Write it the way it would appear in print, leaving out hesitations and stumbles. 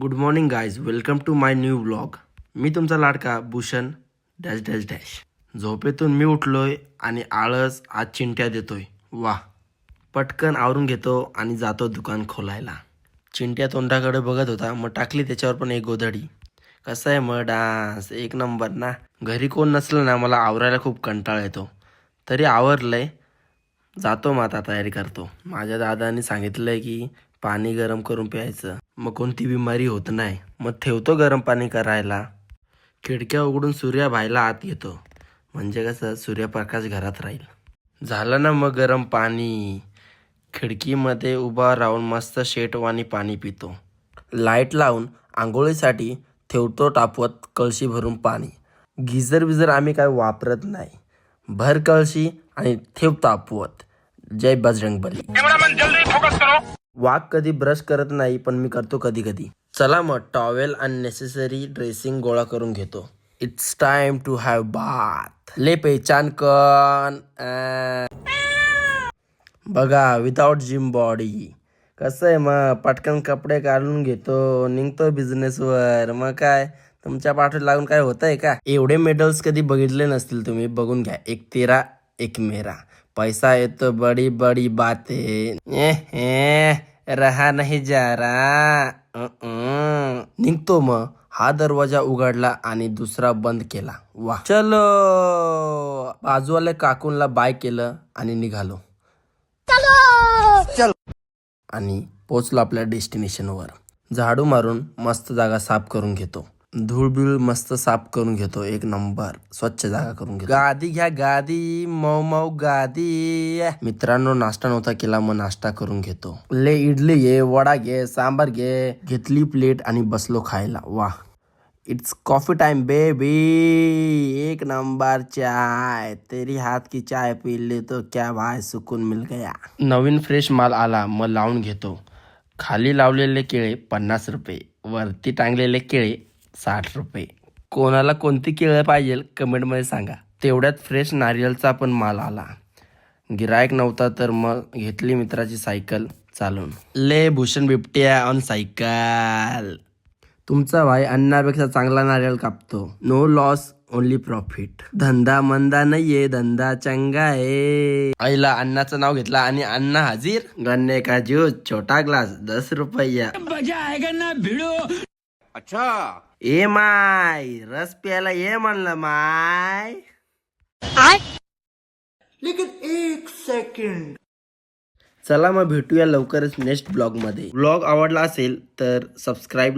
Good morning guys, welcome to my new vlog. मी तुमचा लाडका भूषण डॅश डॅश डॅश. झोपेतून मी उठलोय आणि आळस आज चिंट्या देतोय. वा. पटकन आवरून घेतो आणि जातो दुकान खोलायला. चिंट्या तोंडाकडे बघत होता, मग टाकली त्याच्यावर पण एक गोधडी. कसं आहे मग डान्स? एक नंबर ना. घरी कोण नसलं ना मला आवरायला खूप कंटाळा येतो. तरी आवरलंय, जातो मग आता तयारी करतो. माझ्या दादाने सांगितलंय की पाणी गरम करून प्यायचं, मग कोणती बिमारी होत नाही. मग ठेवतो गरम पाणी करायला. खिडक्या उघडून सूर्य भायला आत येतो, म्हणजे कसं सूर्यप्रकाश घरात राहील. झालं ना मग गरम पाणी. खिडकीमध्ये उभा राहून मस्त शेटवानी पाणी पितो. लाईट लावून आंघोळीसाठी ठेवतो तापवत कळशी भरून पाणी. गिझर बिझर आम्ही काय वापरत नाही. भर कळशी आणि ठेव तापवत. जय बजरंगबली. वाघ कधी ब्रश करत नाही, पण मी करतो कधी कधी. चला मग टॉवेल आणि नेसेसरी ड्रेसिंग गोळा करून घेतो. It's time to have bath. ले पेचान कन. बघा, विदाउट जिम बॉडी. कसं आहे मग, पटकन कपडे काढून घेतो, निघतो बिझनेसवर. मग काय तुमच्या पाठीत लागून काय होतंय का? एवढे मेडल्स कधी बघितले नसतील तुम्ही, बघून घ्या. एक तेरा एक मेरा. पैसा येतो बडी बडी बाते. रहा नाही जा रहा. निघतो मग. हा दरवाजा उघडला आणि दुसरा बंद केला. वा. चलो. बाजूवाल्या काकूनला बाय केलं आणि निघालो. चल. आणि पोचलो आपल्या डेस्टिनेशनवर. झाडू मारून मस्त जागा साफ करून घेतो. धूळ मस्त साफ करून घेतो. एक नंबर स्वच्छ जागा करून घेतो. गादी घ्या गादी, मऊ मऊ गादी. मित्रांनो, नाश्ता नव्हता केला, मग नाश्ता करून घेतो. ले इडली घे, वडा घे, सांबार घे. घेतली प्लेट आणि बसलो खायला. वा. It's coffee time baby. एक नंबर चाय. तेरी हाथ की चाय पी ले तो क्या भाई सुकून मिल गया. नवीन फ्रेश माल आला, मग लावून घेतो. खाली लावलेले केळे 50 रुपये, वरती टांगलेले केळे 60 रुपये. कोणाला कोणती केळं पाहिजे कमेंटमध्ये सांगा. तेवढ्यात फ्रेश नारियलचा पण माल आला. गिरायक नव्हता तर मग घेतली मित्राची सायकल चालून. ले भूषण बिबट्या ऑन सायकल. तुमचा भाई अन्नापेक्षा चांगला नारियल कापतो. No loss only profit. धंदा मंदा नाहीये, धंदा चंगा आहे. आईला अन्नाचं नाव घेतला आणि अण्णा हाजीर. गन्ने का ज्यूस छोटा ग्लास 10 रुपया. मजा आएगा ना भिडो. अच्छा. ए माय, रस प्यायला ये म्हणलं माय. लेकिन एक सेकंड. चला मग भेटूया लवकरच नेक्स्ट ब्लॉग मध्ये. ब्लॉग आवडला असेल तर सबस्क्राईब